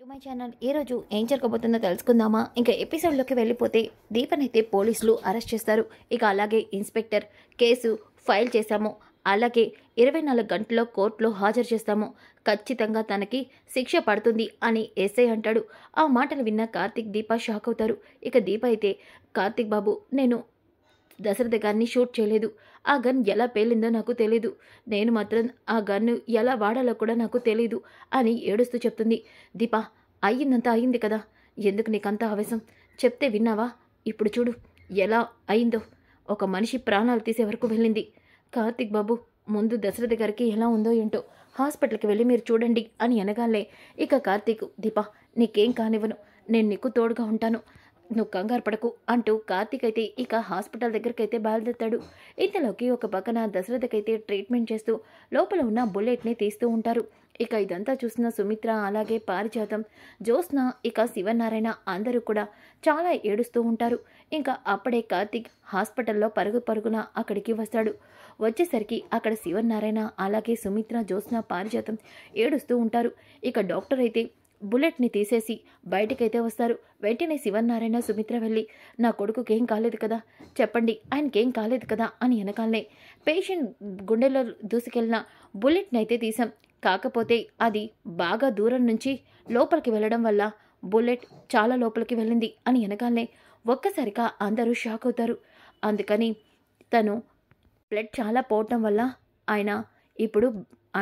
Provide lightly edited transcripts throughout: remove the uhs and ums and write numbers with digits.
To my channel. ఈరోజు ఏం జరగబోతుందో తెలుసుకుందామా? ఇంకా ఎపిసోడ్లోకి వెళ్ళిపోతే దీపనైతే పోలీసులు అరెస్ట్ చేస్తారు. ఇక అలాగే ఇన్స్పెక్టర్ కేసు ఫైల్ చేశాము, అలాగే 24 గంటల్లో కోర్టులో హాజరు చేస్తాము, ఖచ్చితంగా తనకి శిక్ష పడుతుంది అని ఎస్ఐ అంటాడు. ఆ మాటలు విన్న కార్తీక్ దీప షాక్ అవుతారు. ఇక దీప అయితే, కార్తీక్ బాబు, నేను దశరథ గారిని షూట్ చేయలేదు. ఆ గన్ ఎలా పేలిందో నాకు తెలీదు. నేను మాత్రం ఆ గన్ను ఎలా వాడాలో కూడా నాకు తెలీదు అని ఏడుస్తూ చెప్తుంది. దీప, అయ్యిందంతా అయింది కదా, ఎందుకు నీకంత ఆవేశం? చెప్తే విన్నావా? ఇప్పుడు చూడు ఎలా అయిందో. ఒక మనిషి ప్రాణాలు తీసే వరకు వెళ్ళింది. కార్తీక్ బాబు, ముందు దశరథ గారికి ఎలా ఉందో ఏంటో, హాస్పిటల్కి వెళ్ళి మీరు చూడండి అని అనగానే ఇక కార్తీక్, దీప, నీకేం కానివ్వను, నేను నీకు తోడుగా ఉంటాను, నువ్వు కంగారు పడకు అంటూ కార్తీక్ అయితే ఇక హాస్పిటల్ దగ్గరికి అయితే బయలుదేరుతాడు. ఇంతలోకి ఒక పక్కన దశరథకైతే ట్రీట్మెంట్ చేస్తూ లోపల ఉన్న బుల్లెట్ని తీస్తూ ఉంటారు. ఇక ఇదంతా చూసిన సుమిత్ర, అలాగే పారిజాతం, జ్యోత్స్న, ఇక శివనారాయణ అందరూ కూడా చాలా ఏడుస్తూ ఉంటారు. ఇంకా అప్పుడే కార్తీక్ హాస్పిటల్లో పరుగు పరుగున అక్కడికి వస్తాడు. వచ్చేసరికి అక్కడ శివనారాయణ, అలాగే సుమిత్ర, జ్యోత్స్న, పారిజాతం ఏడుస్తూ ఉంటారు. ఇక డాక్టర్ అయితే బుల్లెట్ని తీసేసి బయటికైతే వస్తారు. వెంటనే శివనారాయణ, సుమిత్ర వెళ్ళి, నా కొడుకుకేం కాలేదు కదా, చెప్పండి, ఆయనకేం కాలేదు కదా అని వెనకాలనే పేషెంట్ గుండెలో దూసుకెళ్ళిన బుల్లెట్ని అయితే తీసాం, కాకపోతే అది బాగా దూరం నుంచి లోపలికి వెళ్ళడం వల్ల బుల్లెట్ చాలా లోపలికి వెళ్ళింది అని వెనకాలనే ఒక్కసారిగా అందరూ షాక్ అవుతారు. అందుకని తను బ్లడ్ చాలా పోవటం వల్ల ఆయన ఇప్పుడు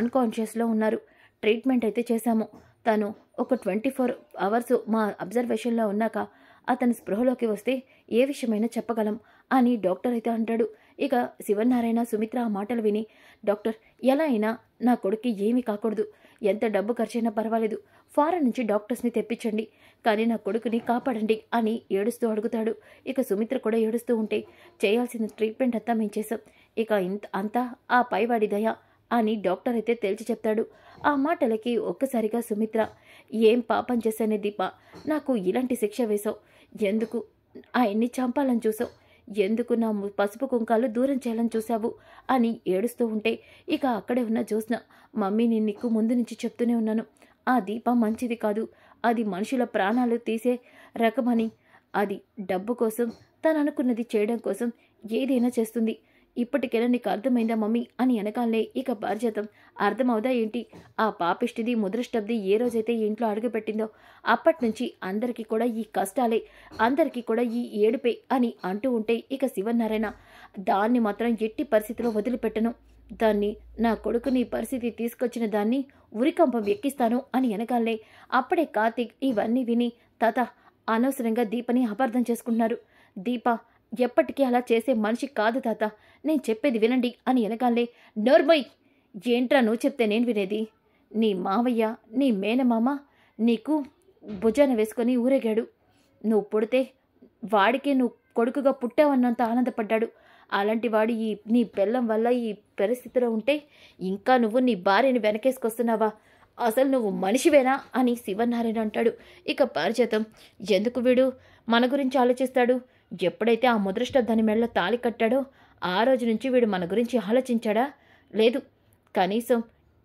అన్కాన్షియస్లో ఉన్నారు. ట్రీట్మెంట్ అయితే చేశాము. తను ఒక 24 అవర్స్ మా అబ్జర్వేషన్లో ఉన్నాక అతను స్పృహలోకి వస్తే ఏ విషయమైనా చెప్పగలం అని డాక్టర్ అయితే అంటాడు. ఇక శివనారాయణ, సుమిత్ర ఆ మాటలు విని, డాక్టర్, ఎలా అయినా నా కొడుక్కి ఏమీ కాకూడదు, ఎంత డబ్బు ఖర్చైనా పర్వాలేదు, ఫారెన్ నుంచి డాక్టర్స్ని తెప్పించండి, కానీ నా కొడుకుని కాపాడండి అని ఏడుస్తూ అడుగుతాడు. ఇక సుమిత్ర కూడా ఏడుస్తూ ఉంటే, చేయాల్సిన ట్రీట్మెంట్ అంతా మేము చేసాం, ఇక అంతా ఆ పైవాడి దయ అని డాక్టర్ అయితే తేల్చి చెప్తాడు. ఆ మాటలకి ఒక్కసారిగా సుమిత్ర, ఏం పాపం చేశానే దీప, నాకు ఇలాంటి శిక్ష వేశావు, ఎందుకు ఆయన్ని చంపాలని చూసావు, ఎందుకు నా పసుపు కుంకాలు దూరం చేయాలని చూసావు అని ఏడుస్తూ ఉంటే ఇక అక్కడే ఉన్న జ్యోత్స్న, మమ్మీ, నేను నీకు ముందు నుంచి చెప్తూనే ఉన్నాను, ఆ దీప మంచిది కాదు, అది మనుషుల ప్రాణాలు తీసే రకమని, అది డబ్బు కోసం, తను అనుకున్నది చేయడం కోసం ఏదైనా చేస్తుంది, ఇప్పటికైనా నీకు అర్థమైందా మమ్మీ అని వెనకాలనే ఇక పారిజాతం, అర్థమవుదా ఏంటి, ఆ పాపిష్టిది ముద్రష్టబ్ది ఏ రోజైతే ఇంట్లో అడుగుపెట్టిందో అప్పటి నుంచి అందరికీ కూడా ఈ కష్టాలే, అందరికీ కూడా ఈ ఏడుపే అని అంటూ ఉంటే ఇక శివనారాయణ, దాన్ని మాత్రం ఎట్టి పరిస్థితిలో వదిలిపెట్టను, దాన్ని, నా కొడుకుని పరిస్థితి తీసుకొచ్చిన దాన్ని ఉరికంపం ఎక్కిస్తాను అని వెనకాలనే అప్పుడే కార్తీక్ ఇవన్నీ విని, తాత, అనవసరంగా దీపని అపార్థం చేసుకుంటున్నారు, దీప ఎప్పటికీ అలా చేసే మనిషి కాదు తాత, నేను చెప్పేది వినండి అని వెనకాలే, నోర్మోయ్, ఏంట్రా నువ్వు చెప్తే నేను వినేది, నీ మావయ్య, నీ మేనమామ నీకు భుజాన వేసుకొని ఊరేగాడు, నువ్వు పుడితే వాడికే నువ్వు కొడుకుగా పుట్టావన్నంత ఆనందపడ్డాడు, అలాంటి వాడు నీ పెళ్ళం వల్ల ఈ పరిస్థితిలో ఉంటే ఇంకా నువ్వు నీ భార్యని వెనకేసుకొస్తున్నావా, అసలు నువ్వు మనిషివేనా అని శివనారాయణ అంటాడు. ఇక పారిజాతం, ఎందుకు వీడు మన గురించి ఆలోచిస్తాడు, ఎప్పుడైతే ఆ ముద్రష్టబ్దాన్ని మెడలో తాళి కట్టాడో ఆ రోజు నుంచి వీడు మన గురించి ఆలోచించాడా, లేదు, కనీసం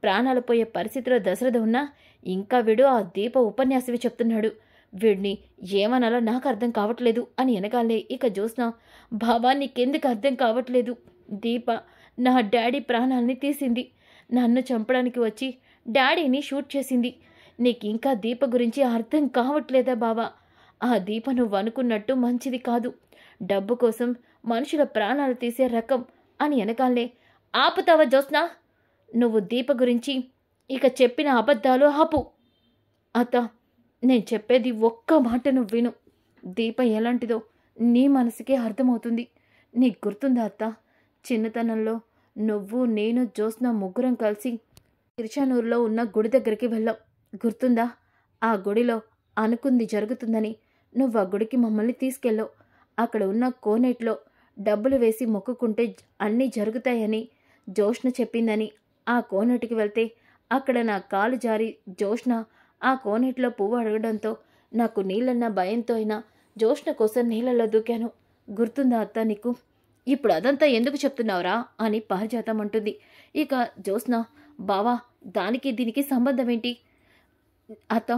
ప్రాణాలు పోయే పరిస్థితిలో దశరథ ఉన్నా ఇంకా వీడు ఆ దీప ఉపన్యాసమే చెప్తున్నాడు, వీడిని ఏమనాలో నాకు అర్థం కావట్లేదు అని వెనకాలే ఇక జ్యోత్స్న, బాబా, నీకెందుకు అర్థం కావట్లేదు, దీప నా డాడీ ప్రాణాలని తీసింది, నన్ను చంపడానికి వచ్చి డాడీని షూట్ చేసింది, నీకు ఇంకా దీప గురించి అర్థం కావట్లేదా బావా, ఆ దీప నువ్వు అనుకున్నట్టు మంచిది కాదు, డబ్బు కోసం మనుషుల ప్రాణాలు తీసే రకం అని వెనకాలే, ఆపుతావా జ్యోత్స్న, నువ్వు దీప గురించి ఇక చెప్పిన అబద్ధాలు ఆపు, అత్త, నేను చెప్పేది ఒక్క మాట నువ్వు విను, దీప ఎలాంటిదో నీ మనసుకే అర్థమవుతుంది, నీకు గుర్తుందా అత్త, చిన్నతనంలో నువ్వు, నేను, జ్యోత్స్న ముగ్గురం కలిసి తిరుచానూరులో ఉన్న గుడి దగ్గరికి వెళ్ళాం, గుర్తుందా, ఆ గుడిలో అనుకుంది జరుగుతుందని నువ్వు ఆ గుడికి మమ్మల్ని తీసుకెళ్ళావు, అక్కడ ఉన్న కోనేట్లో డబ్బులు వేసి మొక్కుకుంటే అన్నీ జరుగుతాయని జ్యోత్స్న చెప్పిందని ఆ కోనేటికి వెళ్తే అక్కడ నా కాలు జారి జ్యోత్స్న ఆ కోనేటిలో పువ్వు అడగడంతో నాకు నీళ్ళన్న భయంతో అయినా జ్యోత్స్న కోసం నీళ్ళల్లో దూకాను, గుర్తుందా అత్త నీకు, ఇప్పుడు అదంతా ఎందుకు చెప్తున్నావురా అని పారిజాతం అంటుంది. ఇక జ్యోత్స్న, బావా, దానికి దీనికి సంబంధం ఏంటి, అత్త,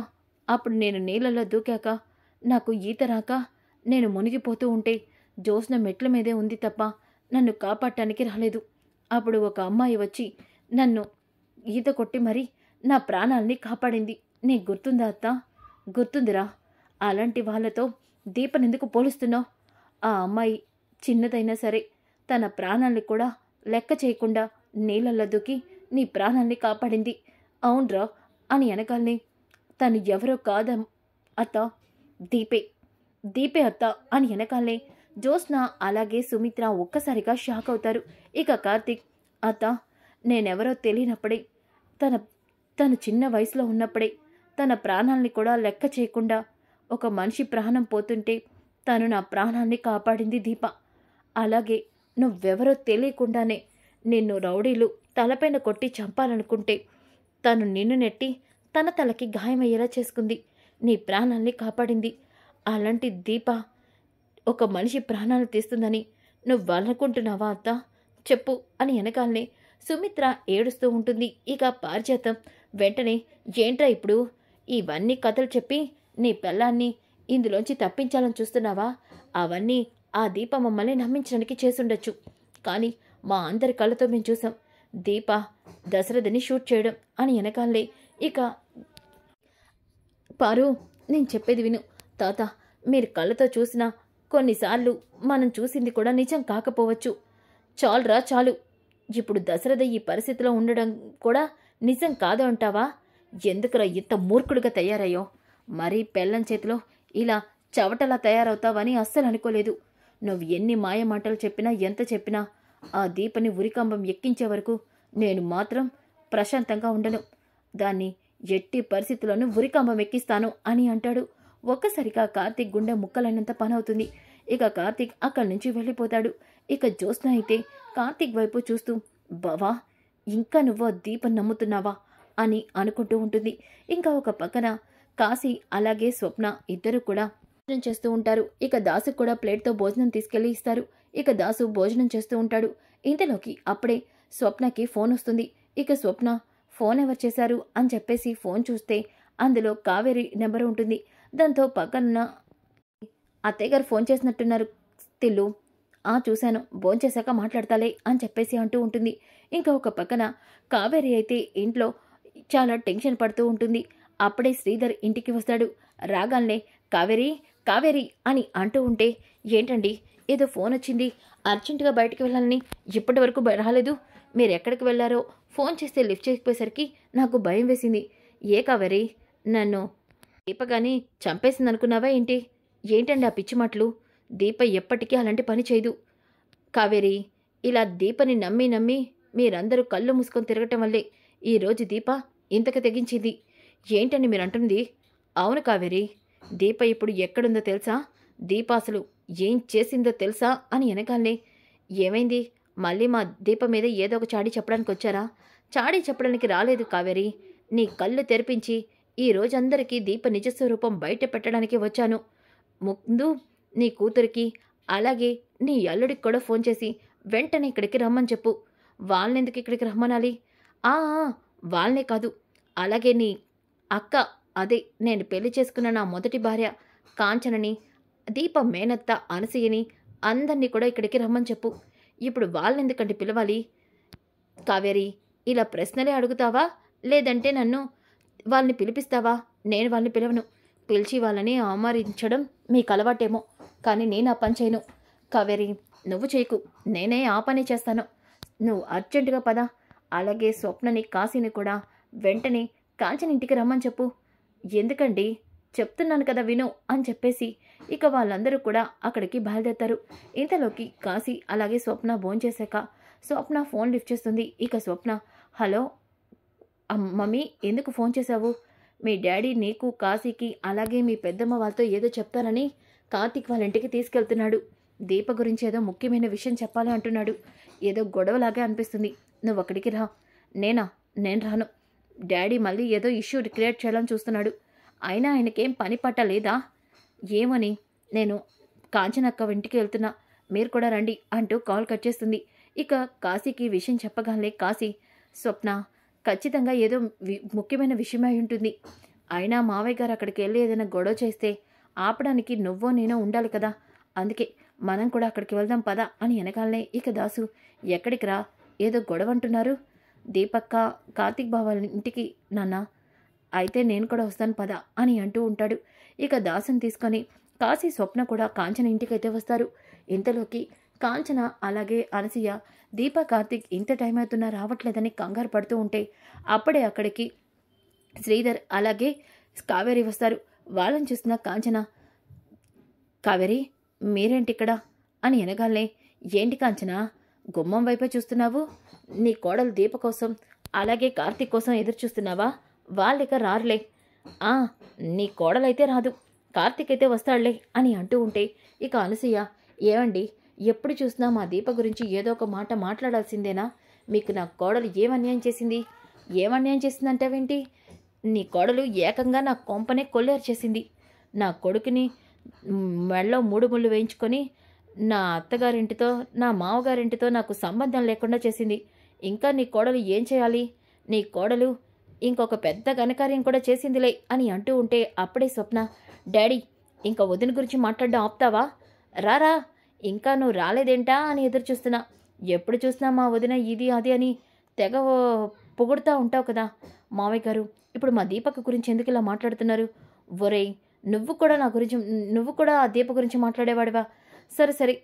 అప్పుడు నేను నీళ్ళలో దూకాక నాకు ఈత రాక నేను మునిగిపోతూ ఉంటే జ్యోత్స్న మెట్ల మీదే ఉంది తప్ప నన్ను కాపాడటానికి రాలేదు. అప్పుడు ఒక అమ్మాయి వచ్చి నన్ను ఈత కొట్టి మరీ నా ప్రాణాల్ని కాపాడింది. నీకు గుర్తుందా అత్త? గుర్తుందిరా. అలాంటి వాళ్ళతో దీపనెందుకు పోలుస్తున్నావు? ఆ అమ్మాయి చిన్నదైనా సరే తన ప్రాణాల్ని కూడా లెక్క చేయకుండా నీళ్ళల్లో దూకి నీ ప్రాణాల్ని కాపాడింది. అవునరా అని వెనకాలని తను ఎవరో కాదా అత్త, దీపే దీపే అత్త అని వెనకాలనే జ్యోత్స్న అలాగే సుమిత్ర ఒక్కసారిగా షాక్ అవుతారు. ఇక కార్తీక్, అత్త నేనెవరో తెలియనప్పుడే తను చిన్న వయసులో ఉన్నప్పుడే తన ప్రాణాల్ని కూడా లెక్క చేయకుండా ఒక మనిషి ప్రాణం పోతుంటే తను నా ప్రాణాల్ని కాపాడింది దీప. అలాగే నువ్వెవరో తెలియకుండానే నిన్ను రౌడీలు తలపైన కొట్టి చంపాలనుకుంటే తను నిన్ను నెట్టి తన తలకి గాయమయ్యేలా చేసుకుంది. నీ ప్రాణాల్ని కాపాడింది. అలాంటి దీప ఒక మనిషి ప్రాణాలు తీస్తుందని నువ్వు అనుకుంటున్నావా అత్త? చెప్పు అని వెనకాలనే సుమిత్ర ఏడుస్తూ ఉంటుంది. ఇక పారిజాతం వెంటనే, ఏంట్రా ఇప్పుడు ఇవన్నీ కథలు చెప్పి నీ పెళ్ళాన్ని ఇందులోంచి తప్పించాలని చూస్తున్నావా? అవన్నీ ఆ దీప మమ్మల్ని నమ్మించడానికి చేసుండొచ్చు. కానీ మా అందరి కళ్ళతో మేము చూసాం దీప దశరథని షూట్ చేయడం అని వెనకాలే. ఇక పారు, నేను చెప్పేది విను తాత. మీరు కళ్ళతో చూసినా కొన్నిసార్లు మనం చూసింది కూడా నిజం కాకపోవచ్చు. చాలురా చాలు. ఇప్పుడు దశరథ ఈ పరిస్థితిలో ఉండడం కూడా నిజం కాదు అంటావా? ఎందుకురా ఇంత మూర్ఖుడిగా తయారయ్యో? మరీ పెళ్ళం చేతిలో ఇలా చవటలా తయారవుతావని అస్సలు అనుకోలేదు. నువ్వు ఎన్ని మాయ మాటలు చెప్పినా ఎంత చెప్పినా ఆ దీపని ఉరికంబం ఎక్కించే వరకు నేను మాత్రం ప్రశాంతంగా ఉండను. దాన్ని ఎట్టి పరిస్థితుల్లోనూ ఉరికంబం ఎక్కిస్తాను అని అంటాడు. ఒక్కసారిగా కార్తీక్ గుండె ముక్కలైనంత పనవుతుంది. ఇక కార్తీక్ అక్కడి నుంచి వెళ్ళిపోతాడు. ఇక జ్యోత్స్న అయితే కార్తీక్ వైపు చూస్తూ, బావా ఇంకా నువ్వు దీపం నమ్ముతున్నావా అని అనుకుంటూ ఉంటుంది. ఇంకా ఒక పక్కన కాశీ అలాగే స్వప్న ఇద్దరు కూడా భోజనం చేస్తూ ఉంటారు. ఇక దాసు కూడా ప్లేట్తో భోజనం తీసుకెళ్లి ఇస్తారు. ఇక దాసు భోజనం చేస్తూ ఉంటాడు. ఇంతలోకి అప్పుడే స్వప్నకి ఫోన్ వస్తుంది. ఇక స్వప్న, ఫోన్ ఎవరు చేశారు అని చెప్పేసి ఫోన్ చూస్తే అందులో కావేరి నెంబర్ ఉంటుంది. దాంతో పక్కన అత్తయ్య గారు ఫోన్ చేసినట్టున్నారు తిల్లు. చూశాను, భోంచేశాక మాట్లాడతాలే అని చెప్పేసి అంటూ ఉంటుంది. ఇంకా ఒక పక్కన కావేరి అయితే ఇంట్లో చాలా టెన్షన్ పడుతూ ఉంటుంది. అప్పుడే శ్రీధర్ ఇంటికి వస్తాడు. రాగాల్నే కావేరి కావేరి అని అంటూ ఉంటే, ఏంటండి ఏదో ఫోన్ వచ్చింది, అర్జెంటుగా బయటికి వెళ్ళాలని ఇప్పటి వరకు రాలేదు, మీరు ఎక్కడికి వెళ్ళారో ఫోన్ చేస్తే లిఫ్ట్ చేయకపోయేసరికి నాకు భయం వేసింది. ఏ కావేరి, నన్ను దీపగాని చంపేసింది అనుకున్నావా ఏంటి? ఏంటండి ఆ పిచ్చి మాటలు? దీప ఎప్పటికీ అలాంటి పని చేయదు. కావేరి, ఇలా దీపని నమ్మి నమ్మి మీరందరూ కళ్ళు మూసుకొని తిరగటం వల్లే ఈరోజు దీప ఇంతకు తెగించింది. ఏంటని మీరు అంటుంది? అవును కావేరి, దీప ఇప్పుడు ఎక్కడుందో తెలుసా? దీప అసలు ఏం చేసిందో తెలుసా అని వెనకాలనే, ఏమైంది? మళ్ళీ మా దీప మీద ఏదో ఒక చాడీ చెప్పడానికి వచ్చారా? చాడీ చెప్పడానికి రాలేదు కావేరి. నీ కళ్ళు తెరిపించి ఈ రోజందరికీ దీప నిజస్వరూపం బయట పెట్టడానికి వచ్చాను. ముందు నీ కూతురికి అలాగే నీ అల్లుడికి కూడా ఫోన్ చేసి వెంటనే ఇక్కడికి రమ్మని చెప్పు. వాళ్ళనెందుకు ఇక్కడికి రమ్మనాలి? వాళ్ళనే కాదు, అలాగే నీ అక్క, అదే నేను పెళ్లి చేసుకున్న నా మొదటి భార్య కాంచనని, దీప మేనత్త అనసూయని అందరినీ కూడా ఇక్కడికి రమ్మని చెప్పు. ఇప్పుడు వాళ్ళనెందుకంటే పిలవాలి? కావేరి, ఇలా ప్రశ్నలే అడుగుతావా లేదంటే నన్ను వాళ్ళని పిలిపిస్తావా? నేను వాళ్ళని పిలవను. పిలిచి వాళ్ళని అవమానించడం మీకు అలవాటేమో, కానీ నేను ఆ పని చేయను. కావేరి, నువ్వు చేయకు, నేనే ఆ పని చేస్తాను. నువ్వు అర్జెంటుగా పద. అలాగే స్వప్నని కాశీని కూడా వెంటనే కాంచన ఇంటికి రమ్మని చెప్పు. ఎందుకండి, చెప్తున్నాను కదా విను అని చెప్పేసి ఇక వాళ్ళందరూ కూడా అక్కడికి బయలుదేరుతారు. ఇంతలోకి కాశీ అలాగే స్వప్న భోంచేశాక స్వప్న ఫోన్ లిఫ్ట్ చేస్తుంది. ఇక స్వప్న, హలో మమ్మీ, ఎందుకు ఫోన్ చేశావు? మీ డాడీ నీకు కాశీకి అలాగే మీ పెద్దమ్మ వాళ్ళతో ఏదో చెప్తానని కార్తీక్ వాళ్ళ ఇంటికి తీసుకెళ్తున్నాడు. దీప గురించి ఏదో ముఖ్యమైన విషయం చెప్పాలి అంటున్నాడు. ఏదో గొడవలాగే అనిపిస్తుంది. నువ్వు అక్కడికి రా. నేను రాను. డాడీ మళ్ళీ ఏదో ఇష్యూ క్రియేట్ చేయాలని చూస్తున్నాడు. అయినా ఆయనకేం పని పట్ట లేదా ఏమని? నేను కాంచనక్క ఇంటికి వెళ్తున్నా, మీరు కూడా రండి అంటూ కాల్ కట్ చేస్తుంది. ఇక కాశీకి విషయం చెప్పగానే కాశీ, స్వప్న ఖచ్చితంగా ఏదో ముఖ్యమైన విషయమై ఉంటుంది. అయినా మావయ్య గారు అక్కడికి వెళ్ళి ఏదైనా గొడవ చేస్తే ఆపడానికి నువ్వో నేనో ఉండాలి కదా, అందుకే మనం కూడా అక్కడికి వెళ్దాం పదా అని వెనకాలనే ఇక దాసు ఎక్కడికి రా, ఏదో గొడవ అంటున్నారు, దీపక్క కార్తీక్ బావ ఇంటికి నాన్న, అయితే నేను కూడా వస్తాను పదా అని అంటూ ఉంటాడు. ఇక దాసుని తీసుకొని కాశీ స్వప్న కూడా కాంచన ఇంటికైతే వస్తారు. ఇంతలోకి కాంచన అలాగే అనసూయ దీప కార్తీక్ ఇంత టైం అవుతున్నా రావట్లేదని కంగారు పడుతూ ఉంటే అప్పుడే అక్కడికి శ్రీధర్ అలాగే కావేరి వస్తారు. వాళ్ళని చూస్తున్న కాంచన, కావేరి మీరేంటి ఇక్కడ అని ఎనగాలే, ఏంటి కాంచన గుమ్మం వైపే చూస్తున్నావు, నీ కోడలు దీప కోసం అలాగే కార్తీక్ కోసం ఎదురు చూస్తున్నావా, వాళ్ళిక రారులే, నీ కోడలైతే రాదు, కార్తీక్ అయితే వస్తాడులే అని అంటూ ఉంటే ఇక అనసూయ, ఏమండి ఎప్పుడు చూసినా మా దీప గురించి ఏదో ఒక మాట మాట్లాడాల్సిందేనా, మీకు నా కోడలు ఏమన్యాయం చేసింది, ఏమన్యాయం చేసిందంటావేంటి, నీ కోడలు ఏకంగా నా కొంపనే కొల్లేరు చేసింది, నా కొడుకుని మెడలో 3 ముళ్ళు వేయించుకొని నా అత్తగారింటితో నా మామగారింటితో నాకు సంబంధం లేకుండా చేసింది, ఇంకా నీ కోడలు ఏం చేయాలి, నీ కోడలు ఇంకొక పెద్ద ఘనకార్యం కూడా చేసిందిలే అని అంటూ ఉంటే అప్పుడే స్వప్న, డాడీ ఇంకా వదిన గురించి మాట్లాడడం ఆపుతావా, రారా ఇంకా నువ్వు రాలేదేంటా అని ఎదురు చూస్తున్నా, ఎప్పుడు చూసినా మా వదిన ఇది అది అని తెగ పొగుడుతూ ఉంటావు కదా, మావయ్య గారు ఇప్పుడు మా దీపక్ గురించి ఎందుకు ఇలా మాట్లాడుతున్నారు, ఒరేయ్ నువ్వు కూడా ఆ దీప గురించి మాట్లాడేవాడివా, సరే సరే,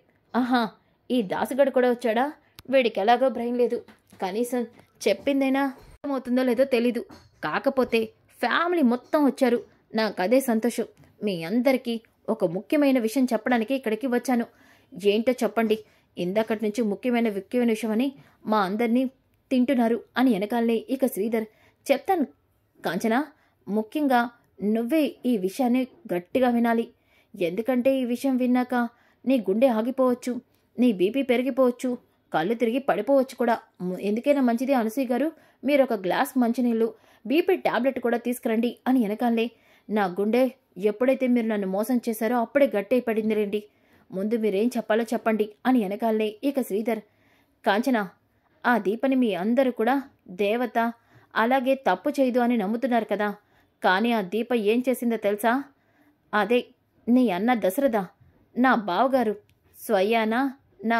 ఈ దాసుగడు కూడా వచ్చాడా, వీడికి ఎలాగో బ్రెయిన్ లేదు, కనీసం చెప్పిందైనా అర్థమవుతుందో లేదో తెలీదు, కాకపోతే ఫ్యామిలీ మొత్తం వచ్చారు, నాకు అదే సంతోషం, మీ అందరికీ ఒక ముఖ్యమైన విషయం చెప్పడానికి ఇక్కడికి వచ్చాను, ఏంటో చెప్పండి, ఇందాకటి నుంచి ముఖ్యమైన విషయం అని మా అందరినీ తింటున్నారు అని వెనకాలనే ఇక శ్రీధర్, చెప్తాను కాంచన, ముఖ్యంగా నువ్వే ఈ విషయాన్ని గట్టిగా వినాలి, ఎందుకంటే ఈ విషయం విన్నాక నీ గుండె ఆగిపోవచ్చు, నీ బీపీ పెరిగిపోవచ్చు, కళ్ళు తిరిగి పడిపోవచ్చు కూడా, ఎందుకైనా మంచిది అనసూయ గారు మీరు ఒక గ్లాస్ మంచినీళ్ళు బీపీ టాబ్లెట్ కూడా తీసుకురండి అని వెనకాలే, నా గుండె ఎప్పుడైతే మీరు నన్ను మోసం చేశారో అప్పుడే గట్టి పడింది రండి, ముందు మీరేం చెప్పాలో చెప్పండి అని వెనకాలే ఇక శ్రీధర్, కాంచన ఆ దీపని మీ అందరూ కూడా దేవత అలాగే తప్పు చేయదు అని నమ్ముతున్నారు కదా, కానీ ఆ దీప ఏం చేసిందో తెలుసా, అదే నీ అన్న దశరథ నా బావగారు స్వయాన నా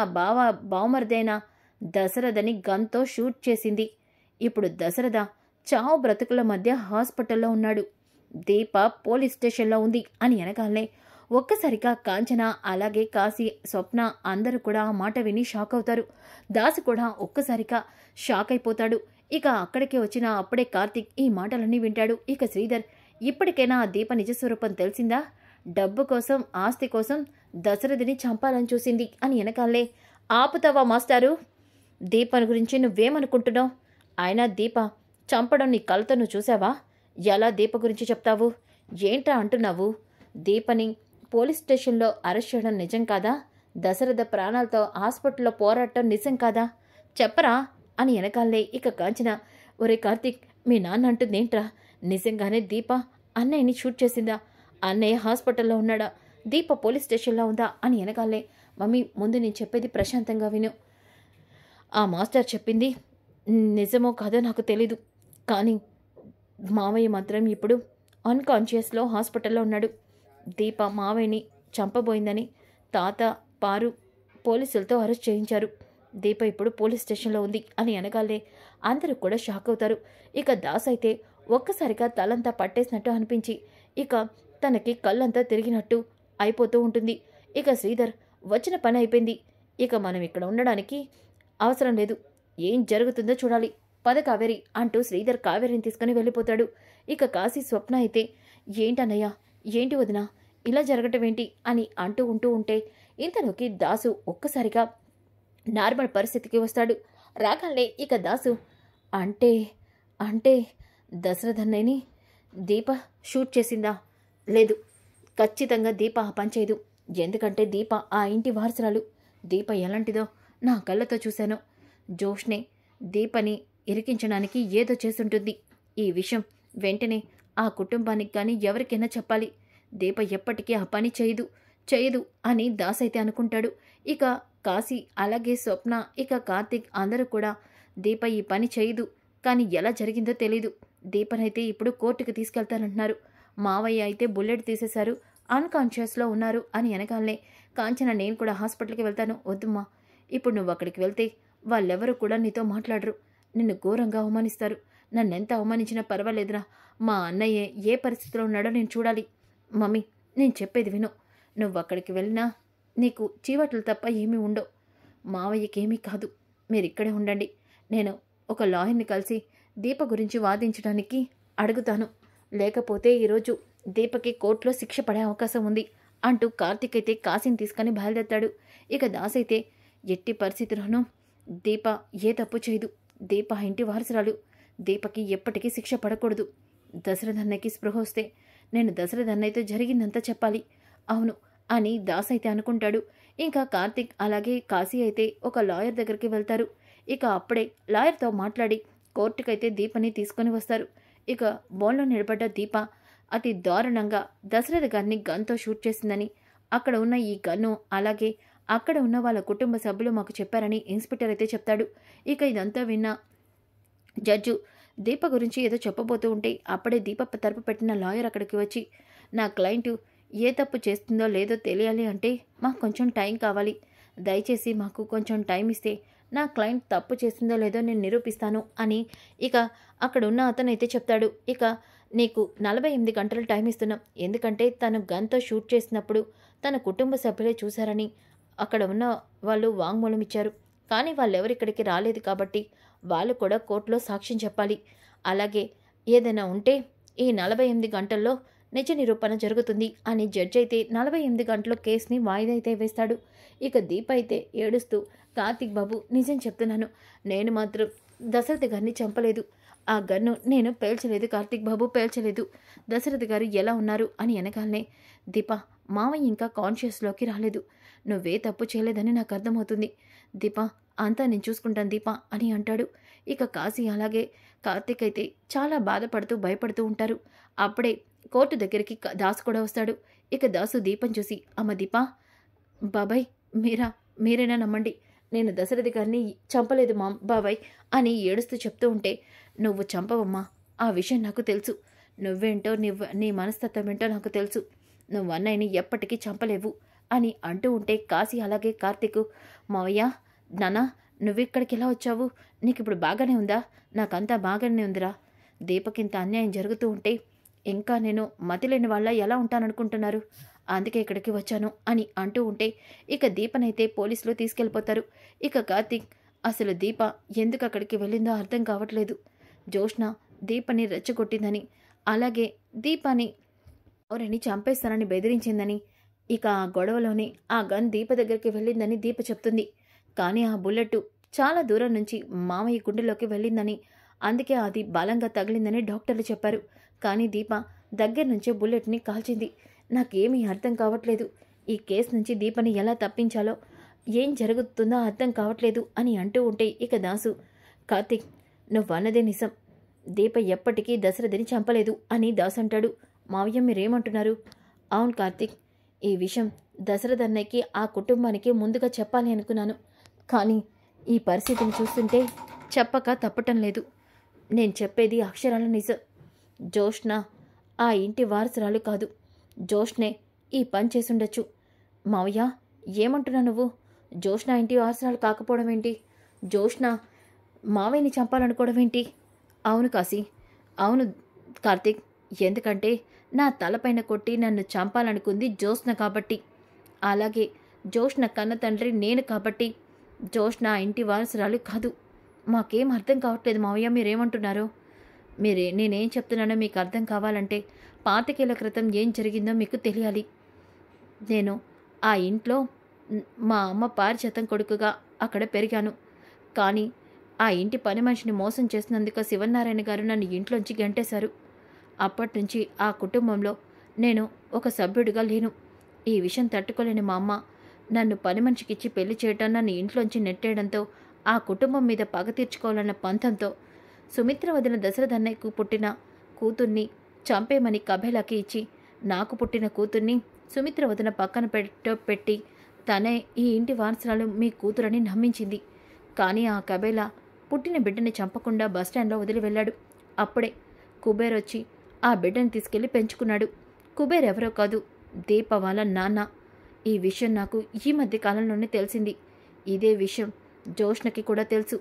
బావమరిదైన దశరథని గన్తో షూట్ చేసింది, ఇప్పుడు దశరథ చావు బ్రతుకుల మధ్య హాస్పిటల్లో ఉన్నాడు, దీప పోలీస్ స్టేషన్లో ఉంది అని వెనకాలనే ఒక్కసారిగా కాంచన అలాగే కాశీ స్వప్న అందరూ కూడా ఆ మాట విని షాక్ అవుతారు. దాసు కూడా ఒక్కసారిగా షాక్ అయిపోతాడు. ఇక అక్కడికి వచ్చిన అప్పుడే కార్తీక్ ఈ మాటలన్నీ వింటాడు. ఇక శ్రీధర్, ఇప్పటికైనా ఆ దీప నిజస్వరూపం తెలిసిందా, డబ్బు కోసం ఆస్తి కోసం దశరథిని చంపాలని చూసింది అని వెనకాలే, ఆపుతావా మాస్టారు, దీపని గురించి నువ్వేమనుకుంటున్నావు, అయినా దీప చంపడం నీ కళ్ళతో నువ్వు చూసావా, ఎలా దీప గురించి చెప్తావు, ఏంటా అంటున్నావు, దీపని పోలీస్ స్టేషన్లో అరెస్ట్ చేయడం నిజం కాదా, దశరథ ప్రాణాలతో హాస్పిటల్లో పోరాటం నిజం కాదా, చెప్పరా అని వెనకాలే ఇక కాంచన, ఒరే కార్తీక్ మీ నాన్న అంటుందేంట్రా, నిజంగానే దీప అన్నయ్యని షూట్ చేసిందా, అన్నయ్య హాస్పిటల్లో ఉన్నాడా, దీప పోలీస్ స్టేషన్లో ఉందా అని వెనకాలే, మమ్మీ ముందు నేను చెప్పేది ప్రశాంతంగా విను, ఆ మాస్టర్ చెప్పింది నిజమో కాదో నాకు తెలీదు, కానీ మావయ్య మాత్రం ఇప్పుడు అన్కాన్షియస్లో హాస్పిటల్లో ఉన్నాడు, దీప మావయ్యని చంపబోయిందని తాత పారు పోలీసులతో అరెస్ట్ చేయించారు, దీప ఇప్పుడు పోలీస్ స్టేషన్లో ఉంది అని అనగాలే అందరూ కూడా షాక్ అవుతారు. ఇక దాస్ అయితే ఒక్కసారిగా తలంతా పట్టేసినట్టు అనిపించి ఇక తనకి కళ్ళంతా తిరిగినట్టు అయిపోతూ ఉంటుంది. ఇక శ్రీధర్, వచ్చిన పని అయిపోయింది, ఇక మనం ఇక్కడ ఉండడానికి అవసరం లేదు, ఏం జరుగుతుందో చూడాలి, పద కావేరి అంటూ శ్రీధర్ కావేరిని తీసుకుని వెళ్ళిపోతాడు. ఇక కాశీ స్వప్న అయితే, ఏంటన్నయ్య, ఏంటి వదిన, ఇలా జరగటం ఏంటి అని అంటూ ఉంటే ఇంతలోకి దాసు ఒక్కసారిగా నార్మల్ పరిస్థితికి వస్తాడు. రాగానే ఇక దాసు, అంటే దశరథన్నయ్యని దీప షూట్ చేసిందా, లేదు, ఖచ్చితంగా దీప ఆ పని చేయదు, ఎందుకంటే దీప ఆ ఇంటి వారసురాలు, దీప ఎలాంటిదో నా కళ్ళతో చూశాను, జోష్నే దీపని ఇరికించడానికి ఏదో చేసుంటుంది, ఈ విషయం వెంటనే ఆ కుటుంబానికి కానీ ఎవరికైనా చెప్పాలి, దీప ఎప్పటికీ ఆ పని చేయదు అని దాస్ అయితే అనుకుంటాడు. ఇక కాశీ అలాగే స్వప్న ఇక కార్తీక్ అందరూ కూడా దీప ఈ పని చేయదు, కానీ ఎలా జరిగిందో తెలీదు, దీపనైతే ఇప్పుడు కోర్టుకి తీసుకెళ్తానంటున్నారు. మావయ్య అయితే బుల్లెట్ తీసేశారు, అన్కాన్షియస్లో ఉన్నారు అని వెనకాలనే కాంచన నేను కూడా హాస్పిటల్కి వెళ్తాను. వద్దుమ్మా, ఇప్పుడు నువ్వు అక్కడికి వెళ్తే వాళ్ళెవరూ కూడా నీతో మాట్లాడరు, నిన్ను ఘోరంగా అవమానిస్తారు. నన్నెంత అవమానించినా పర్వాలేదురా, మా అన్నయ్య ఏ పరిస్థితిలో ఉన్నాడో నేను చూడాలి. మమ్మీ, నేను చెప్పేది విను. నువ్వు అక్కడికి వెళ్ళినా నీకు చీవట్లు తప్ప ఏమీ ఉండవు. మావయ్యకేమీ కాదు, మీరిక్కడే ఉండండి. నేను ఒక లాయర్ని కలిసి దీప గురించి వాదించడానికి అడుగుతాను. లేకపోతే ఈరోజు దీపకి కోర్టులో శిక్ష పడే అవకాశం ఉంది అంటూ కార్తీక్ అయితే కాశీని తీసుకొని బయలుదేరతాడు. ఇక దాస్ అయితే ఎట్టి పరిస్థితుల్లోనూ దీప ఏ తప్పు చేయదు, దీప ఇంటి వారసురాలు, దీపకి ఎప్పటికీ శిక్ష పడకూడదు. దశరథ అన్నయ్యకి స్పృహ వస్తే నేను దశరథ అన్నయ్యతో జరిగిందంతా చెప్పాలి. అవును అని దాస్ అయితే అనుకుంటాడు. ఇంకా కార్తీక్ అలాగే కాశీ అయితే ఒక లాయర్ దగ్గరికి వెళ్తారు. ఇక అప్పుడే లాయర్తో మాట్లాడి కోర్టుకైతే దీపని తీసుకొని వస్తారు. ఇక బోన్లో నిలబడ్డ దీప అతి దారుణంగా దశరథ గారిని గన్తో షూట్ చేసిందని, అక్కడ ఉన్న ఈ గన్ను అలాగే అక్కడ ఉన్న వాళ్ళ కుటుంబ సభ్యులు మాకు చెప్పారని ఇన్స్పెక్టర్ అయితే చెప్తాడు. ఇక ఇదంతా విన్న జడ్జు దీప గురించి ఏదో చెప్పబోతూ ఉంటే అప్పుడే దీప తరపు పెట్టిన లాయర్ అక్కడికి వచ్చి, నా క్లయింటు ఏ తప్పు చేస్తుందో లేదో తెలియాలి అంటే మాకు కొంచెం టైం కావాలి. దయచేసి మాకు కొంచెం టైం ఇస్తే నా క్లయింట్ తప్పు చేసిందో లేదో నేను నిరూపిస్తాను అని ఇక అక్కడ ఉన్న అతనైతే చెప్తాడు. ఇక నీకు 48 గంటలు టైం ఇస్తున్నాం, ఎందుకంటే తను గన్తో షూట్ చేసినప్పుడు తన కుటుంబ సభ్యులే చూశారని అక్కడ ఉన్న వాళ్ళు వాంగ్మూలం ఇచ్చారు. కానీ వాళ్ళెవరు ఇక్కడికి రాలేదు కాబట్టి వాళ్ళు కూడా కోర్టులో సాక్ష్యం చెప్పాలి. అలాగే ఏదైనా ఉంటే ఈ 48 గంటల్లో నిజ నిరూపణ జరుగుతుంది అని జడ్జి అయితే 48 గంటల్లో కేసుని వాయిదా అయితే వేస్తాడు. ఇక దీప అయితే ఏడుస్తూ, కార్తీక్ బాబు నిజం చెప్తున్నాను, నేను మాత్రం దశరథ గారిని చంపలేదు, ఆ గన్ను నేను పేల్చలేదు, కార్తీక్ బాబు పేల్చలేదు. దశరథ గారు ఎలా ఉన్నారు అని వెనకాలనే, దీప మావయ్య ఇంకా కాన్షియస్లోకి రాలేదు, నువ్వే తప్పు చేయలేదని నాకు అర్థమవుతుంది, దీప అంతా నేను చూసుకుంటాను దీప అని అంటాడు. ఇక కాశీ అలాగే కార్తీక్ అయితే చాలా బాధపడుతూ భయపడుతూ ఉంటారు. అప్పుడే కోర్టు దగ్గరికి దాసు కూడా వస్తాడు. ఇక దాసు దీపం చూసి, అమ్మ దీప, బాబాయ్ మీరేనా నమ్మండి, నేను దశరథి గారిని చంపలేదు మా బాబాయ్ అని ఏడుస్తూ చెప్తూ ఉంటే, నువ్వు చంపవమ్మా, ఆ విషయం నాకు తెలుసు, నువ్వేంటో నీ మనస్తత్వం ఏంటో నాకు తెలుసు, నువ్వు అన్నయ్యని ఎప్పటికీ చంపలేవు అని అంటూ ఉంటే కాశీ అలాగే కార్తీక్, మావయ్య నానా నువ్విక్కడికి ఎలా వచ్చావు, నీకు ఇప్పుడు బాగానే ఉందా, నాకంతా బాగానే ఉందిరా, దీపకింత అన్యాయం జరుగుతూ ఉంటే ఇంకా నేను మతిలేని వాళ్ళ ఎలా ఉంటాననుకుంటున్నారు, అందుకే ఇక్కడికి వచ్చాను అని అంటూ ఉంటే ఇక దీపనైతే పోలీసులు తీసుకెళ్ళిపోతారు. ఇక కార్తీక్, అసలు దీప ఎందుకు అక్కడికి వెళ్ళిందో అర్థం కావట్లేదు, జోష్న దీపని రెచ్చగొట్టిందని, అలాగే దీపాని ఎవరిని చంపేస్తానని బెదిరించిందని, ఇక ఆ గొడవలోనే ఆ గన్ దీప దగ్గరికి వెళ్ళిందని దీప చెప్తుంది. కానీ ఆ బుల్లెట్ చాలా దూరం నుంచి మామయ్య గుండెలోకి వెళ్ళిందని, అందుకే అది బలంగా తగిలిందని డాక్టర్లు చెప్పారు. కానీ దీప దగ్గర నుంచే బుల్లెట్ని కాల్చింది. నాకేమీ అర్థం కావట్లేదు, ఈ కేసు నుంచి దీపని ఎలా తప్పించాలో, ఏం జరుగుతుందో అర్థం కావట్లేదు అని అంటూ ఉంటే ఇక దాసు, కార్తీక్ నువ్వన్నదే నిజం, దీప ఎప్పటికీ దశరథిని చంపలేదు అని దాసు అంటాడు. మావయ్య మీరేమంటున్నారు? అవును కార్తీక్, ఈ విషయం దశరథ అన్నయ్యకి ఆ కుటుంబానికి ముందుగా చెప్పాలి అనుకున్నాను, కానీ ఈ పరిస్థితిని చూస్తుంటే చెప్పక తప్పటం లేదు, నేను చెప్పేది అక్షరాల నిజం, జోష్న ఆ ఇంటి వారసురాలు కాదు, జోష్నే ఈ పని చేసుండొచ్చు. మావయ్య ఏమంటున్నా నువ్వు, జోష్న ఇంటి వారసురాలు కాకపోవడం ఏంటి, జోష్న మావయ్యని చంపాలనుకోవడం ఏంటి? అవును కాశీ, అవును కార్తీక్, ఎందుకంటే నా తలపైన కొట్టి నన్ను చంపాలనుకుంది జోష్న కాబట్టి, అలాగే జోష్న కన్న తండ్రి నేను కాబట్టి జోష్న ఇంటి వారసురాలు కాదు. మాకేం అర్థం కావట్లేదు మావయ్య, మీరేమంటున్నారు? నేనేం చెప్తున్నానో మీకు అర్థం కావాలంటే 25 ఏళ్ల క్రితం ఏం జరిగిందో మీకు తెలియాలి. నేను ఆ ఇంట్లో మా అమ్మ పారిజాతం కొడుకుగా అక్కడ పెరిగాను. కానీ ఆ ఇంటి పని మనిషిని మోసం చేసినందుకు శివనారాయణ గారు నన్ను ఇంట్లోంచి గెంటేశారు. అప్పటి నుంచి ఆ కుటుంబంలో నేను ఒక సభ్యుడిగా లేను. ఈ విషయం తట్టుకోలేని మా అమ్మ నన్ను పని మనిషికిచ్చి పెళ్లి చేయటం, నన్ను ఇంట్లోంచి నెట్టేయడంతో ఆ కుటుంబం మీద పగ తీర్చుకోవాలన్న పంతంతో సుమిత్ర వదిన దశరథ అన్నయ్యకు పుట్టిన కూతుర్ని చంపేమని కబేలాకి ఇచ్చి, నాకు పుట్టిన కూతుర్ని సుమిత్ర వదిన పక్కన పెట్టి తనే ఈ ఇంటి వారసురాలు మీ కూతురని నమ్మించింది. కానీ ఆ కబేలా పుట్టిన బిడ్డని చంపకుండా బస్టాండ్లో వదిలి వెళ్ళాడు. అప్పుడే కుబేర్ వచ్చి ఆ బిడ్డను తీసుకెళ్లి పెంచుకున్నాడు. కుబేర్ ఎవరో కాదు, దీప వాళ్ళ నాన్న. ఈ విషయం నాకు ఈ మధ్య కాలంలోనే తెలిసింది. ఇదే విషయం జోష్నకి కూడా తెలుసు.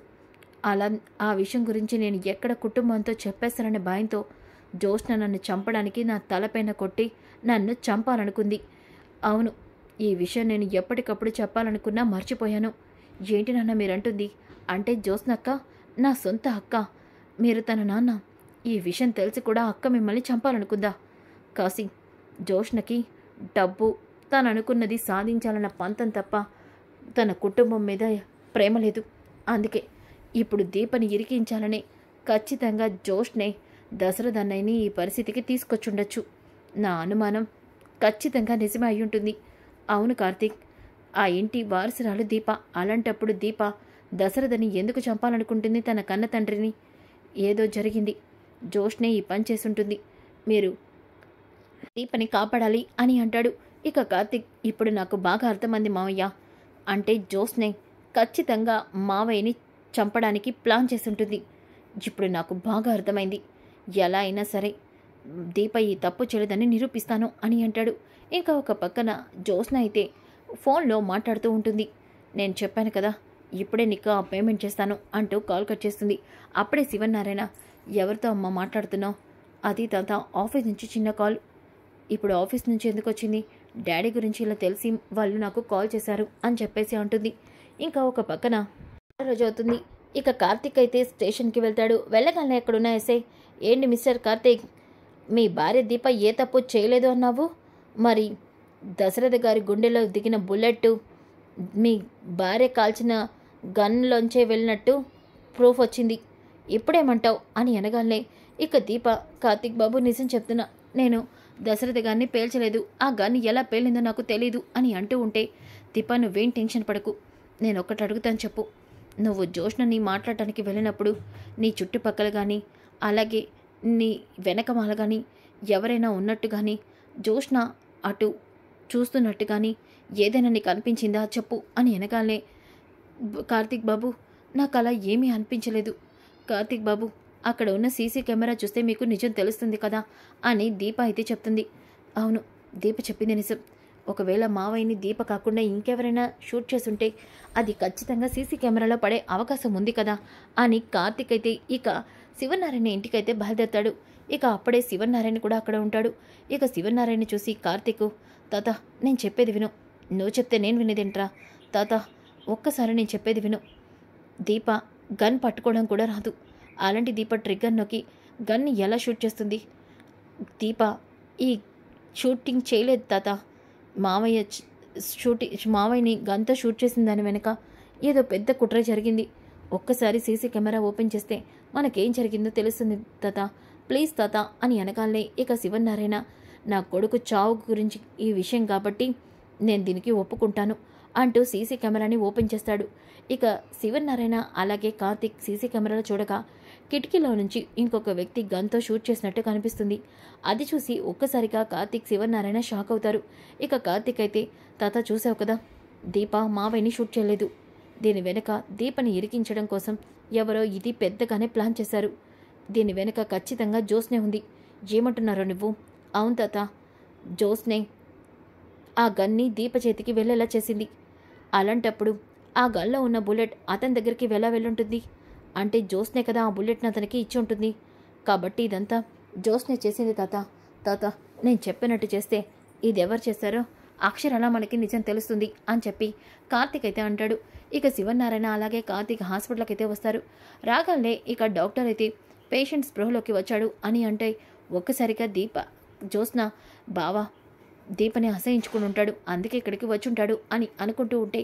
అలా ఆ విషయం గురించి నేను ఎక్కడ కుటుంబంతో చెప్పేస్తాననే భయంతో జోష్న నన్ను చంపడానికి నా తలపైన కొట్టి నన్ను చంపాలనుకుంది. అవును, ఈ విషయం నేను ఎప్పటికప్పుడు చెప్పాలనుకున్నా మర్చిపోయాను. ఏంటి నాన్న మీరంటుంది? అంటే జోస్నక్క నా సొంత అక్క, మీరు తన నాన్న. ఈ విషయం తెలిసి కూడా అక్క మిమ్మల్ని చంపాలనుకుందా? కాశీ, జోష్నకి డబ్బు, తను అనుకున్నది సాధించాలన్న పంతం తప్ప తన కుటుంబం మీద ప్రేమ లేదు. అందుకే ఇప్పుడు దీపని ఇరికించాలని ఖచ్చితంగా జోష్నే దశరథ్ అన్నయ్యని ఈ పరిస్థితికి తీసుకొచ్చుండొచ్చు. నా అనుమానం ఖచ్చితంగా నిజమే అయి ఉంటుంది. అవును కార్తీక్, ఆ ఇంటి వారసురాలు దీప. అలాంటప్పుడు దీప దశరథని ఎందుకు చంపాలనుకుంటుంది? తన కన్న తండ్రిని. ఏదో జరిగింది. జోష్నే ఈ పని చేసుంటుంది. మీరు దీపని కాపాడాలి అని అంటాడు. ఇక కార్తీక్, ఇప్పుడు నాకు బాగా అర్థమైంది మావయ్య. అంటే జోష్నే ఖచ్చితంగా మావయ్యని చంపడానికి ప్లాన్ చేసుంటుంది. ఇప్పుడు నాకు బాగా అర్థమైంది. ఎలా అయినా సరే దీప ఈ తప్పు చేయలేదని నిరూపిస్తాను అని అంటాడు. ఇంకా ఒక పక్కన జోస్న అయితే ఫోన్లో మాట్లాడుతూ ఉంటుంది. నేను చెప్పాను కదా, ఇప్పుడే నీకు ఆ పేమెంట్ చేస్తాను అంటూ కాల్ కట్ చేస్తుంది. అప్పుడే శివనారాయణ, ఎవరితో అమ్మ మాట్లాడుతున్నావు? అది తాత ఆఫీస్ నుంచి చిన్న కాల్. ఇప్పుడు ఆఫీస్ నుంచి ఎందుకు వచ్చింది? డాడీ గురించి ఇలా తెలిసి వాళ్ళు నాకు కాల్ చేశారు అని చెప్పేసి అంటుంది. ఇంకా ఒక పక్కన రోజు అవుతుంది. ఇక కార్తీక్ అయితే స్టేషన్కి వెళ్తాడు. వెళ్ళగానే ఎక్కడున్న ఎస్ఐ, ఏంటి మిస్టర్ కార్తీక్, మీ భార్య దీప ఏ తప్పు చేయలేదు అన్నావు, మరి దశరథ గారి గుండెలో దిగిన బుల్లెట్ మీ భార్య కాల్చిన గన్లోంచే వెళ్ళినట్టు ప్రూఫ్ వచ్చింది, ఇప్పుడేమంటావు అని అనగానే ఇక దీప, కార్తీక్ బాబు నిజం చెప్తున్నా, నేను దశరథ గారిని పేల్చలేదు, ఆ గన్ ఎలా పేలిందో నాకు తెలీదు అని అంటూ ఉంటే, దీప నువ్వేం టెన్షన్ పడకు, నేను ఒక్కటి అడుగుతాను చెప్పు. నువ్వు జోష్నని మాట్లాడటానికి వెళ్ళినప్పుడు నీ చుట్టుపక్కల కానీ అలాగే నీ వెనకమాల కానీ ఎవరైనా ఉన్నట్టు కానీ జోష్న అటు చూస్తున్నట్టు కానీ ఏదైనా నీకు అనిపించిందా చెప్పు అని అనగానే, కార్తీక్ బాబు నాకు అలా ఏమీ అనిపించలేదు. కార్తీక్ బాబు, అక్కడ ఉన్న సీసీ కెమెరా చూస్తే మీకు నిజం తెలుస్తుంది కదా అని దీప అయితే చెప్తుంది. అవును, దీప చెప్పింది నిజం. ఒకవేళ మావయ్యని దీప కాకుండా ఇంకెవరైనా షూట్ చేసుంటే అది ఖచ్చితంగా సీసీ కెమెరాలో పడే అవకాశం ఉంది కదా అని కార్తీక్ అయితే ఇక శివనారాయణ ఇంటికైతే బయలుదేరతాడు. ఇక అప్పుడే శివనారాయణ కూడా అక్కడ ఉంటాడు. ఇక శివనారాయణ చూసి కార్తీక్, తాత నేను చెప్పేది విను, నువ్వు చెప్తే నేను వినేదేంట్రా? తాత ఒక్కసారి నేను చెప్పేది విను. దీప గన్ పట్టుకోవడం కూడా రాదు. అలాంటి దీప ట్రిగ్గర్ నొక్కి గన్ని ఎలా షూట్ చేస్తుంది? దీప ఈ షూటింగ్ చేయలేదు తాత. మావయ్యని గన్తో షూట్ చేసిన దాని వెనుక ఏదో పెద్ద కుట్ర జరిగింది. ఒక్కసారి సీసీ కెమెరా ఓపెన్ చేస్తే మనకేం జరిగిందో తెలుస్తుంది తాత, ప్లీజ్ తాత అని అనగానే ఇక శివనారాయణ, నా కొడుకు చావు గురించి ఈ విషయం కాబట్టి నేను దీనికి ఒప్పుకుంటాను అంటూ సీసీ కెమెరాని ఓపెన్ చేస్తాడు. ఇక శివనారాయణ అలాగే కార్తీక్ సీసీ కెమెరాలో చూడగా కిటికీలో నుంచి ఇంకొక వ్యక్తి గన్తో షూట్ చేసినట్టు కనిపిస్తుంది. అది చూసి ఒక్కసారిగా కార్తీక్ శివనారాయణ షాక్ అవుతారు. ఇక కార్తీక్ అయితే, తాత చూసావు కదా, దీప మావయ్యని షూట్ చేయలేదు. దీని వెనక దీపని ఇరికించడం కోసం ఎవరో ఇది పెద్దగానే ప్లాన్ చేశారు. దీని వెనక ఖచ్చితంగా జోస్నే ఉంది. ఏమంటున్నారో నువ్వు? అవును తాత, జోస్నే ఆ గన్ని దీప చేతికి వెళ్ళేలా చేసింది. అలాంటప్పుడు ఆ గన్లో ఉన్న బుల్లెట్ అతని దగ్గరికి ఎలా వెళ్ళుంటుంది? అంటే జోస్నే కదా ఆ బుల్లెట్ని అతనికి ఇచ్చి ఉంటుంది. కాబట్టి ఇదంతా జోస్నే చేసింది తాత. తాత నేను చెప్పినట్టు చేస్తే ఇది ఎవరు చేశారో అక్షరాలా మనకి నిజం తెలుస్తుంది అని చెప్పి కార్తీక్ అయితే అంటాడు. ఇక శివనారాయణ అలాగే కార్తీక్ హాస్పిటల్కి అయితే వస్తారు. రాగానే ఇక డాక్టర్ అయితే పేషెంట్ స్పృహలోకి వచ్చాడు అని అంటే ఒక్కసారిగా జోస్న బావా దీపని అసహించుకుని ఉంటాడు, అందుకే ఇక్కడికి వచ్చుంటాడు అని అనుకుంటూ ఉంటే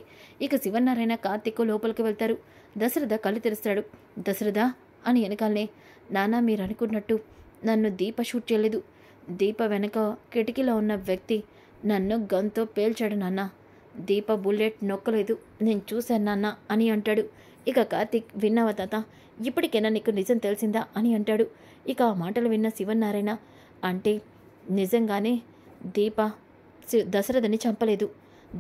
ఇక శివనారాయణ కార్తీక్ లోపలికి వెళ్తారు. దశరథ కళ్ళు తెరుస్తాడు. దశరథ అని వెనకాలనే, నాన్న మీరు అనుకున్నట్టు నన్ను దీప షూట్ చేయలేదు. దీప వెనక కిటికీలో ఉన్న వ్యక్తి నన్ను గన్తో పేల్చాడు నాన్న. దీప బుల్లెట్ నొక్కలేదు, నేను చూశాను నాన్న అని అంటాడు. ఇక కార్తీక్, విన్నావా తాత, ఇప్పటికైనా నీకు నిజం తెలిసిందా అని అంటాడు. ఇక ఆ మాటలు విన్న శివనారాయణ, అంటే నిజంగానే దీప దశరథని చంపలేదు,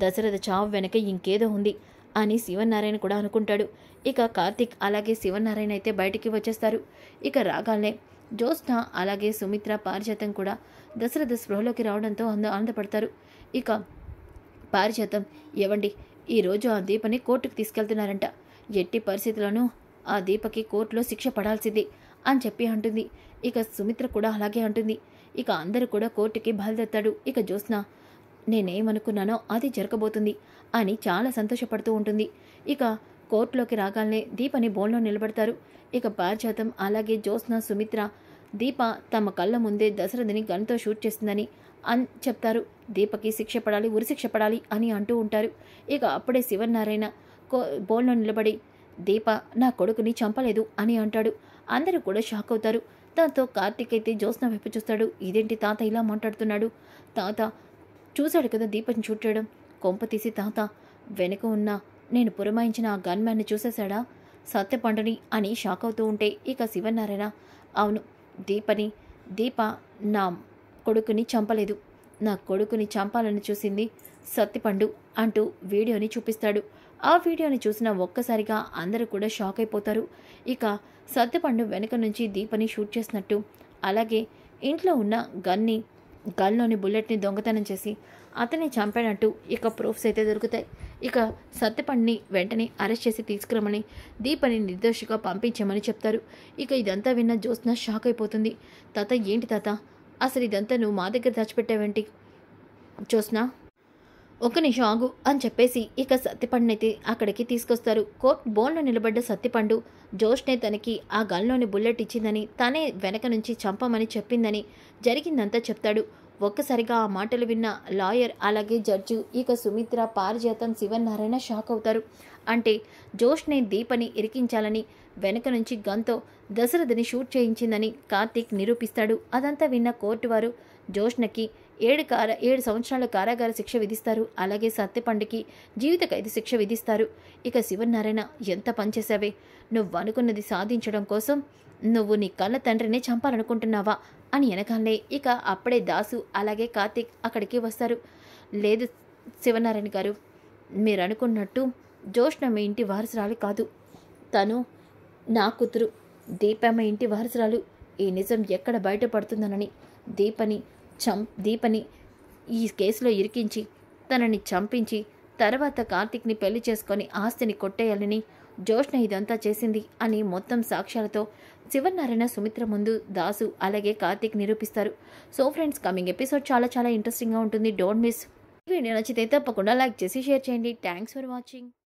దశరథ చావు వెనక ఇంకేదో ఉంది అని శివనారాయణ కూడా అనుకుంటాడు. ఇక కార్తీక్ అలాగే శివనారాయణ అయితే బయటికి వచ్చేస్తారు. ఇక రాగానే జ్యోత్స్న అలాగే సుమిత్ర పారిజాతం కూడా దశరథ స్పృహలోకి రావడంతో ఆనందపడతారు. ఇక పారిజాతం, ఏవండి, ఈరోజు ఆ దీపని కోర్టుకు తీసుకెళ్తున్నారంట. ఎట్టి పరిస్థితుల్లోనూ ఆ దీపకి కోర్టులో శిక్ష పడాల్సిందే అని చెప్పి అంటుంది. ఇక సుమిత్ర కూడా అలాగే అంటుంది. ఇక అందరూ కూడా కోర్టుకి బయలుదేరతాడు. ఇక జ్యోత్స్న, నేనేమనుకున్నానో అది జరగబోతుంది అని చాలా సంతోషపడుతూ ఉంటుంది. ఇక కోర్టులోకి రాగానే దీపని బోన్లో నిలబడతారు. ఇక పారిజాతం అలాగే జ్యోత్స్న, సుమిత్ర దీప తమ కళ్ళ ముందే దశరథని గన్తో షూట్ చేస్తుందని చెప్తారు. దీపకి శిక్ష పడాలి, ఉరిశిక్ష పడాలి అని అంటూ ఉంటారు. ఇక అప్పుడే శివనారాయణ బోన్లో నిలబడి, దీప నా కొడుకుని చంపలేదు అని అంటాడు. అందరూ కూడా షాక్ అవుతారు. దాంతో కార్తీక్ అయితే జ్యోత్స్న వైపు చూస్తాడు. ఇదేంటి తాత ఇలా మాట్లాడుతున్నాడు? తాత చూశాడు కదా దీపని షూట్ చేయడం. కొంప తీసి తాత వెనుక ఉన్న నేను పురమాయించిన ఆ గన్మ్యాన్ని చూసేశాడా, సత్యపండుని అని షాక్ అవుతూ ఉంటే ఇక శివనారాయణ, అవును, దీప నా కొడుకుని చంపలేదు, నా కొడుకుని చంపాలని చూసింది సత్యపండు అంటూ వీడియోని చూపిస్తాడు. ఆ వీడియోని చూసిన ఒక్కసారిగా అందరూ కూడా షాక్ అయిపోతారు. ఇక సత్యపండు వెనక నుంచి దీపని షూట్ చేసినట్టు, అలాగే ఇంట్లో ఉన్న గన్లోని బుల్లెట్ని దొంగతనం చేసి అతన్ని చంపాడంటూ ఇక ప్రూఫ్స్ అయితే దొరుకుతాయి. ఇక సత్యపండుని వెంటనే అరెస్ట్ చేసి తీసుకురమని, దీపని నిర్దోషిగా పంపించమని చెప్తారు. ఇక ఇదంతా విన్న జ్యోత్స్న షాక్ అయిపోతుంది. తాత, ఏంటి తాత, అసలు ఇదంతా నువ్వు మా దగ్గర దాచిపెట్టావేంటి? జ్యోత్స్న, ఒక్క నిమిషం ఆగు అని చెప్పేసి ఇక సత్యపండునైతే అక్కడికి తీసుకొస్తారు. కోర్టు బోన్లో నిలబడ్డ సత్యపండు జ్యోత్స్నే తనకి ఆ గన్లోని బుల్లెట్ ఇచ్చిందని, తనే వెనక నుంచి చంపమని చెప్పిందని జరిగిందంతా చెప్తాడు. ఒక్కసారిగా ఆ మాటలు విన్న లాయర్ అలాగే జడ్జు, ఇక సుమిత్ర, పారిజాతం, శివనారాయణ షాక్ అవుతారు. అంటే జ్యోత్స్నే దీపని ఇరికించాలని వెనక నుంచి గన్తో దశరథని షూట్ చేయించిందని కార్తీక్ నిరూపిస్తాడు. అదంతా విన్న కోర్టు వారు జ్యోత్స్నకి 7 సంవత్సరాల కారాగార శిక్ష విధిస్తారు. అలాగే సత్యపండుకి జీవిత ఖైదు శిక్ష విధిస్తారు. ఇక శివనారాయణ, ఎంత పనిచేశావే, నువ్వు అనుకున్నది సాధించడం కోసం నువ్వు నీ కళ్ళ తండ్రినే చంపాలనుకుంటున్నావా అని వెనకాలే ఇక అప్పుడే దాసు అలాగే కార్తీక్ అక్కడికి వస్తారు. లేదు శివనారాయణ గారు, మీరు అనుకున్నట్టు జ్యోత్స్న మీ ఇంటి వారసురాలు కాదు, తను నా కూతురు, దీపమ్మ ఇంటి వారసురాలు. ఈ నిజం ఎక్కడ బయటపడుతుందనని దీపని ఈ కేసులో ఇరికించి తనని చంపించి తర్వాత కార్తీక్ని పెళ్లి చేసుకొని ఆస్తిని కొట్టేయాలని జ్యోత్స్న ఇదంతా చేసింది అని మొత్తం సాక్ష్యాలతో శివనారాయణ, సుమిత్ర ముందు దాసు అలాగే కార్తీక్ నిరూపిస్తారు. సో ఫ్రెండ్స్, కమింగ్ ఎపిసోడ్ చాలా చాలా ఇంట్రెస్టింగ్గా ఉంటుంది. Don't miss. వీడియో నచ్చితే తప్పకుండా లైక్ చేసి షేర్ చేయండి. Thanks for watching.